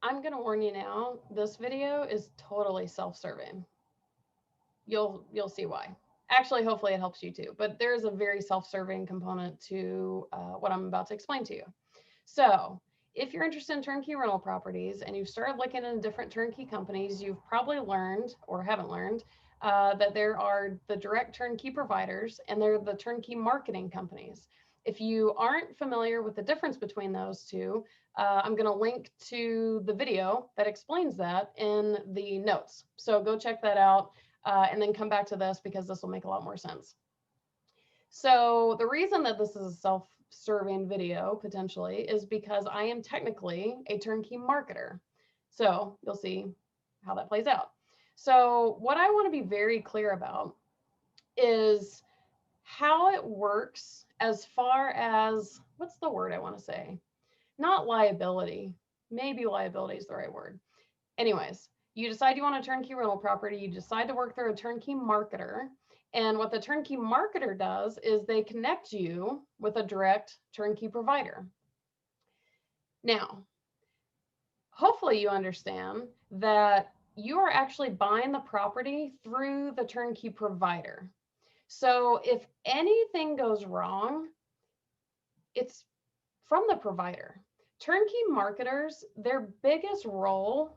I'm going to warn you now, this video is totally self-serving. You'll see why. Actually, hopefully it helps you too, but there is a very self-serving component to what I'm about to explain to you. So if you're interested in turnkey rental properties and you've started looking into different turnkey companies, you've probably learned or haven't learned that there are the direct turnkey providers and there are the turnkey marketing companies. If you aren't familiar with the difference between those two, I'm going to link to the video that explains that in the notes. So go check that out and then come back to this because this will make a lot more sense. So the reason that this is a self-serving video potentially is because I am technically a turnkey marketer. So you'll see how that plays out. So what I want to be very clear about is how it works as far as, what's the word I want to say? Not liability. Maybe liability is the right word. Anyways, you decide you want a turnkey rental property, you decide to work through a turnkey marketer. And what the turnkey marketer does is they connect you with a direct turnkey provider. Now, hopefully you understand that you are actually buying the property through the turnkey provider. So if anything goes wrong, it's from the provider. Turnkey marketers, their biggest role,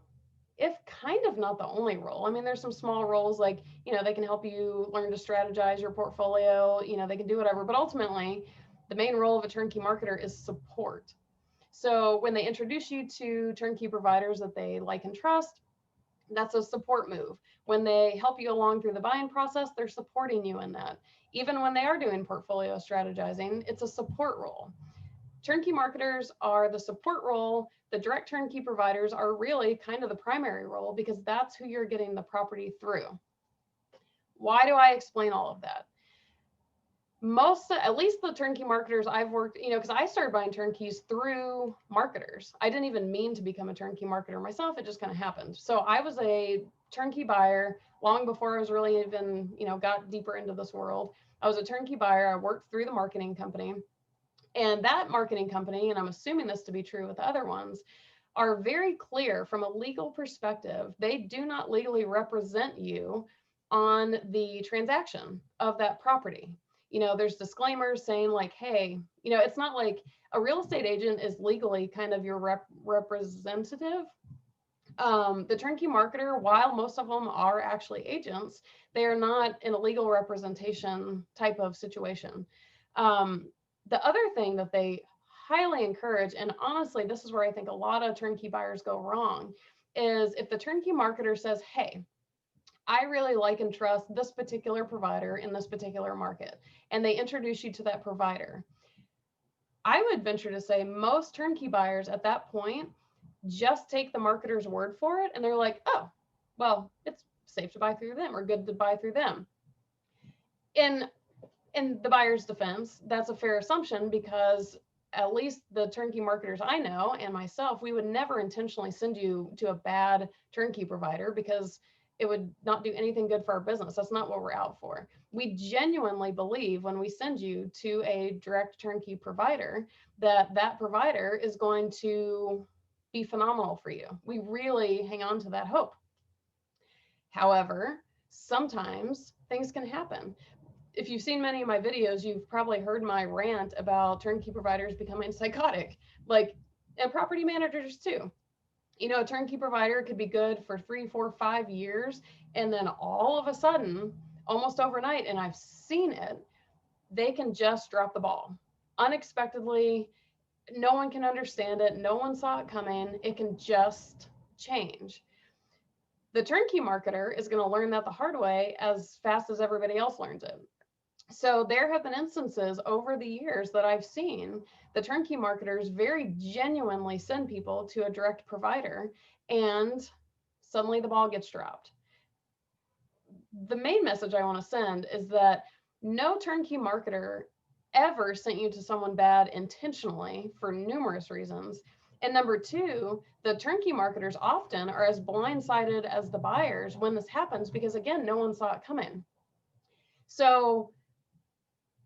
if kind of not the only role. I mean, there's some small roles like, they can help you learn to strategize your portfolio, they can do whatever, but ultimately the main role of a turnkey marketer is support. So when they introduce you to turnkey providers that they like and trust, that's a support move. When they help you along through the buying process, they're supporting you in that. Even when they are doing portfolio strategizing, it's a support role. Turnkey marketers are the support role. The direct turnkey providers are really kind of the primary role because that's who you're getting the property through. Why do I explain all of that? At least the turnkey marketers I've worked, because I started buying turnkeys through marketers. I didn't even mean to become a turnkey marketer myself. It just kind of happened. So I was a turnkey buyer long before I was really even, got deeper into this world. I was a turnkey buyer. I worked through the marketing company. And that marketing company, and I'm assuming this to be true with other ones, are very clear from a legal perspective. They do not legally represent you on the transaction of that property. There's disclaimers saying like, hey, it's not like a real estate agent is legally kind of your representative. The turnkey marketer, while most of them are actually agents, they are not in a legal representation type of situation. The other thing that they highly encourage, and honestly, this is where I think a lot of turnkey buyers go wrong, is if the turnkey marketer says, hey, I really like and trust this particular provider in this particular market, and they introduce you to that provider, I would venture to say most turnkey buyers at that point just take the marketer's word for it, and they're like, oh, well, it's safe to buy through them or good to buy through them. In the buyer's defense, that's a fair assumption because at least the turnkey marketers I know and myself, we would never intentionally send you to a bad turnkey provider because it would not do anything good for our business. That's not what we're out for. We genuinely believe when we send you to a direct turnkey provider that that provider is going to be phenomenal for you. We really hang on to that hope. However, sometimes things can happen. If you've seen many of my videos, you've probably heard my rant about turnkey providers becoming psychotic, and property managers too. A turnkey provider could be good for 3, 4, 5 years, and then all of a sudden, almost overnight, and I've seen it, they can just drop the ball unexpectedly. No one can understand it. No one saw it coming. It can just change. The turnkey marketer is going to learn that the hard way as fast as everybody else learns it. So there have been instances over the years that I've seen the turnkey marketers very genuinely send people to a direct provider, and suddenly the ball gets dropped. The main message I want to send is that no turnkey marketer ever sent you to someone bad intentionally for numerous reasons. And number two, the turnkey marketers often are as blindsided as the buyers when this happens because, again, no one saw it coming. So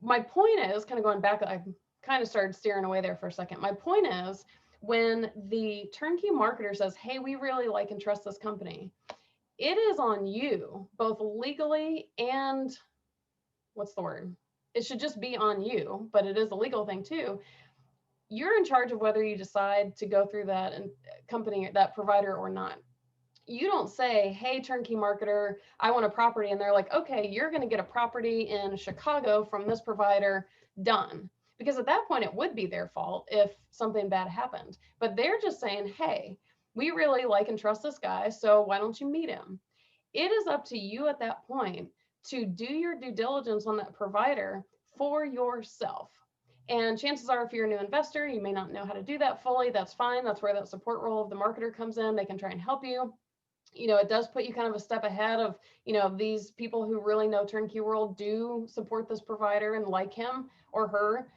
my point is, kind of going back, I kind of started steering away there for a second. My point is, When the turnkey marketer says, hey, we really like and trust this company, it is on you, both legally and what's the word? It should just be on you, but it is a legal thing too. You're in charge of whether you decide to go through that and company, that provider or not. You don't say, hey, turnkey marketer, I want a property. And they're like, okay, you're going to get a property in Chicago from this provider, done. Because at that point, it would be their fault if something bad happened. But they're just saying, hey, we really like and trust this guy, so why don't you meet him? It is up to you at that point to do your due diligence on that provider for yourself. And chances are, if you're a new investor, you may not know how to do that fully. That's fine. That's where that support role of the marketer comes in. They can try and help you. It does put you kind of a step ahead of, these people who really know turnkey world do support this provider and like him or her.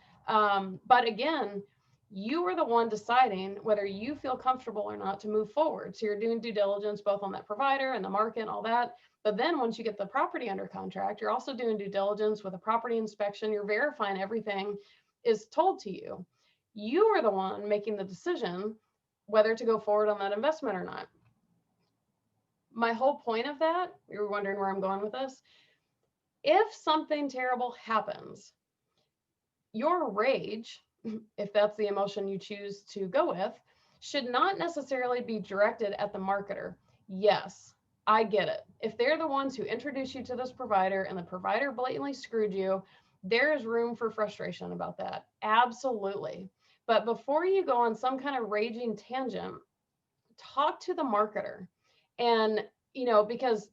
But again, you are the one deciding whether you feel comfortable or not to move forward. So you're doing due diligence both on that provider and the market and all that. But then once you get the property under contract, you're also doing due diligence with a property inspection. You're verifying everything is told to you. You are the one making the decision whether to go forward on that investment or not. My whole point of that, you're wondering where I'm going with this. If something terrible happens, your rage, if that's the emotion you choose to go with, should not necessarily be directed at the marketer. Yes, I get it. If they're the ones who introduce you to this provider and the provider blatantly screwed you, there is room for frustration about that. Absolutely. But before you go on some kind of raging tangent, talk to the marketer. And, because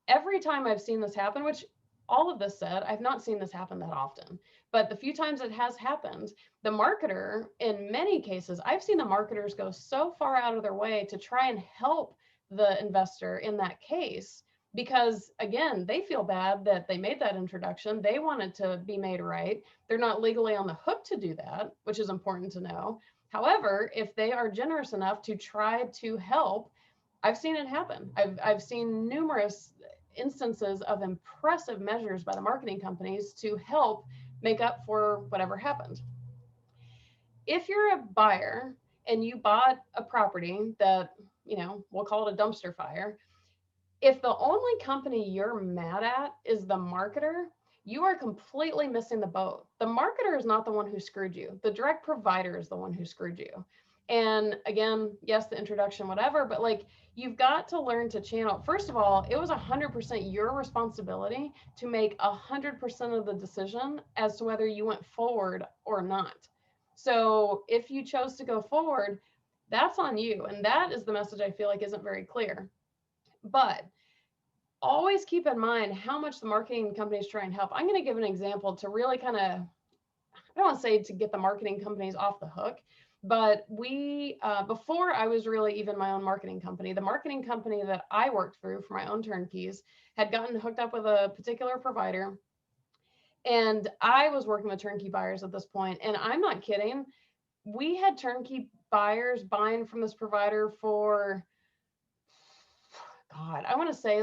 every time I've seen this happen, which all of this said, I've not seen this happen that often, but the few times it has happened, the marketer, in many cases, I've seen the marketers go so far out of their way to try and help the investor in that case, because again, they feel bad that they made that introduction. They want it to be made right. They're not legally on the hook to do that, which is important to know. However, if they are generous enough to try to help, I've seen it happen. I've seen numerous instances of impressive measures by the marketing companies to help make up for whatever happened. If you're a buyer and you bought a property that, we'll call it a dumpster fire, if the only company you're mad at is the marketer, you are completely missing the boat. The marketer is not the one who screwed you. The direct provider is the one who screwed you. And again, yes, the introduction, whatever, but you've got to learn to channel. First of all, it was 100% your responsibility to make 100% of the decision as to whether you went forward or not. So if you chose to go forward, that's on you. And that is the message I feel like isn't very clear. But always keep in mind how much the marketing companies try and help. I'm going to give an example to really kind of, I don't want to say to get the marketing companies off the hook, but before I was really even my own marketing company, the marketing company that I worked through for my own turnkeys had gotten hooked up with a particular provider. And I was working with turnkey buyers at this point, and I'm not kidding. We had turnkey buyers buying from this provider for, God, I want to say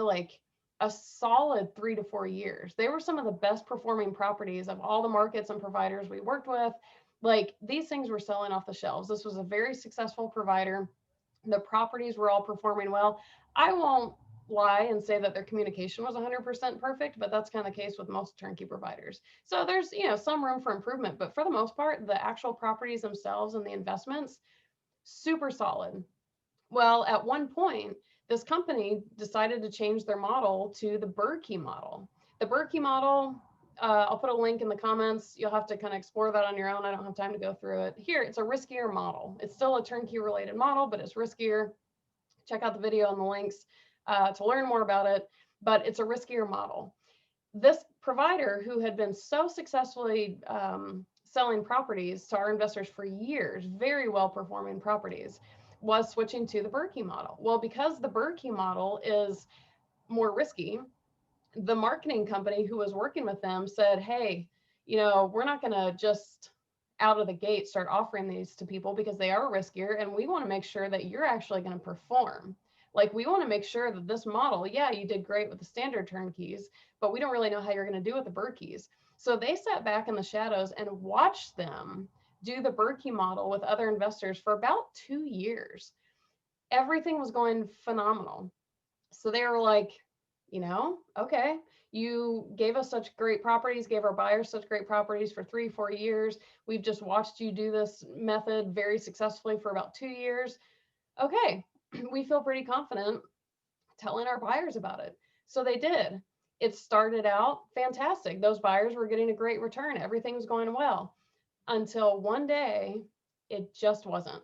a solid 3 to 4 years. They were some of the best performing properties of all the markets and providers we worked with. These things were selling off the shelves. This was a very successful provider. The properties were all performing well. I won't lie and say that their communication was 100% perfect, but that's kind of the case with most turnkey providers. So there's, some room for improvement, but for the most part, the actual properties themselves and the investments, super solid. Well, at one point, this company decided to change their model to the Turnkey model. The Turnkey model, I'll put a link in the comments. You'll have to kind of explore that on your own. I don't have time to go through it. Here, it's a riskier model. It's still a turnkey related model, but it's riskier. Check out the video and the links to learn more about it, but it's a riskier model. This provider, who had been so successfully selling properties to our investors for years, very well performing properties, was switching to the Turnkey model. Well, because the Turnkey model is more risky, the marketing company who was working with them said, hey, we're not going to just out of the gate start offering these to people because they are riskier, and we want to make sure that you're actually going to perform. We want to make sure that this model, yeah, you did great with the standard turnkeys, but we don't really know how you're going to do with the Turkeys. So they sat back in the shadows and watched them do the Berkey model with other investors for about 2 years. Everything was going phenomenal. So they were like, okay, you gave us such great properties, gave our buyers such great properties for 3-4 years. We've just watched you do this method very successfully for about 2 years. Okay, we feel pretty confident telling our buyers about it. So they did. It started out fantastic. Those buyers were getting a great return. Everything was going well until one day it just wasn't.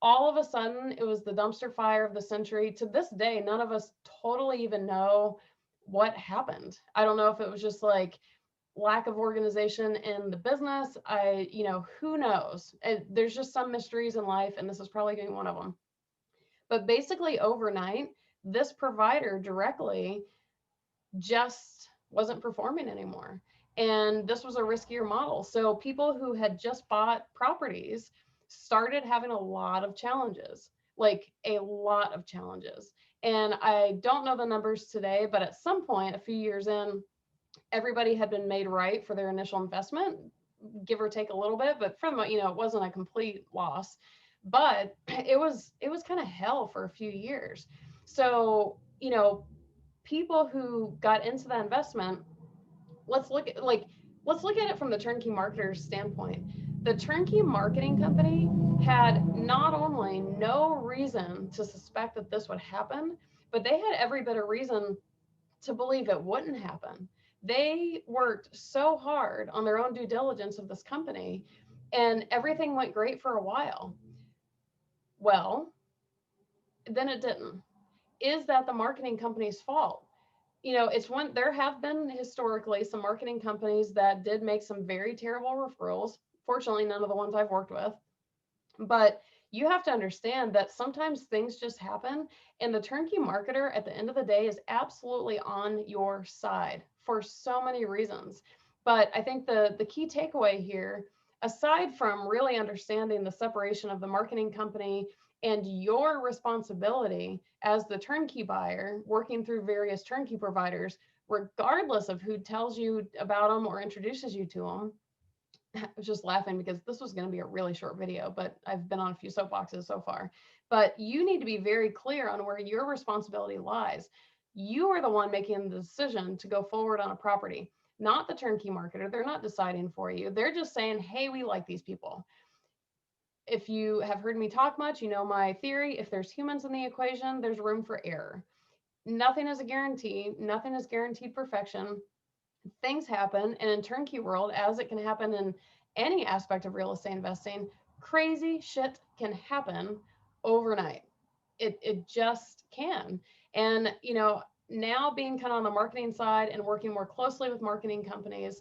All of a sudden, it was the dumpster fire of the century. To this day, none of us totally even know what happened. I don't know if it was just like lack of organization in the business. Who knows? There's just some mysteries in life, and this is probably going to be one of them. But basically, overnight, this provider directly just wasn't performing anymore. And this was a riskier model. So people who had just bought properties started having a lot of challenges, like a lot of challenges. And I don't know the numbers today, but at some point, a few years in, everybody had been made right for their initial investment, give or take a little bit, but from, it wasn't a complete loss, but it was kind of hell for a few years. So, people who got into that investment, let's look at it from the turnkey marketer's standpoint. The turnkey marketing company had not only no reason to suspect that this would happen, but they had every bit of reason to believe it wouldn't happen. They worked so hard on their own due diligence of this company, and everything went great for a while. Well, then it didn't. Is that the marketing company's fault? It's one, there have been historically some marketing companies that did make some very terrible referrals. Fortunately, none of the ones I've worked with. But you have to understand that sometimes things just happen, and the turnkey marketer at the end of the day is absolutely on your side for so many reasons. But I think the key takeaway here, aside from really understanding the separation of the marketing company and your responsibility as the turnkey buyer working through various turnkey providers, regardless of who tells you about them or introduces you to them. I was just laughing because this was going to be a really short video, but I've been on a few soapboxes so far. But you need to be very clear on where your responsibility lies. You are the one making the decision to go forward on a property, not the turnkey marketer. They're not deciding for you. They're just saying, hey, we like these people. If you have heard me talk much, you know my theory. If there's humans in the equation, there's room for error. Nothing is a guarantee. Nothing is guaranteed perfection. Things happen, and in turnkey world, as it can happen in any aspect of real estate investing, crazy shit can happen overnight. It just can. And now being kind of on the marketing side and working more closely with marketing companies,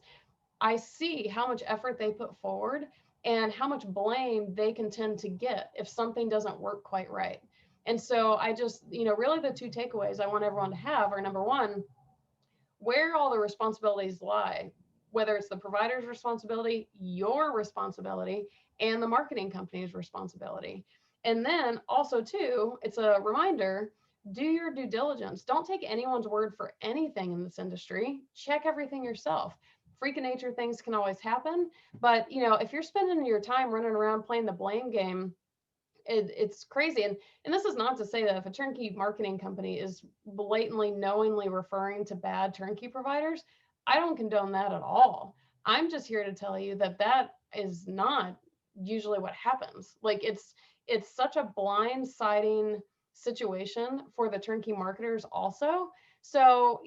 I see how much effort they put forward and how much blame they can tend to get if something doesn't work quite right. And so I just, really the two takeaways I want everyone to have are, number one, where all the responsibilities lie, whether it's the provider's responsibility, your responsibility, and the marketing company's responsibility. And then also too, it's a reminder, do your due diligence. Don't take anyone's word for anything in this industry. Check everything yourself. Freak of nature things can always happen, but if you're spending your time running around playing the blame game, it's crazy. And this is not to say that if a turnkey marketing company is blatantly, knowingly referring to bad turnkey providers, I don't condone that at all. I'm just here to tell you that that is not usually what happens. Like it's such a blindsiding situation for the turnkey marketers also. So,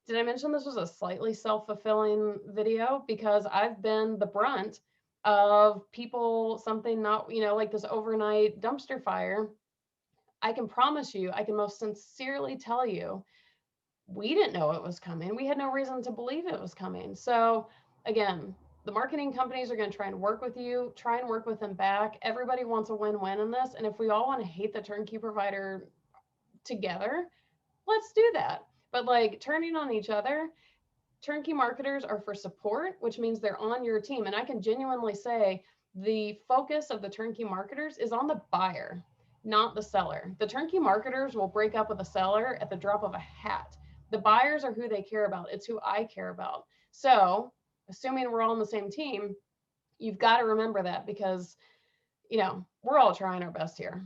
did I mention this was a slightly self-fulfilling video? Because I've been the brunt of people, something not, like this overnight dumpster fire. I can promise you, I can most sincerely tell you, we didn't know it was coming. We had no reason to believe it was coming. So again, the marketing companies are going to try and work with you, try and work with them back. Everybody wants a win-win in this. And if we all want to hate the turnkey provider together, let's do that. But like turning on each other, turnkey marketers are for support, which means they're on your team. And I can genuinely say the focus of the turnkey marketers is on the buyer, not the seller. The turnkey marketers will break up with a seller at the drop of a hat. The buyers are who they care about. It's who I care about. So assuming we're all on the same team, you've got to remember that, because, you know, we're all trying our best here.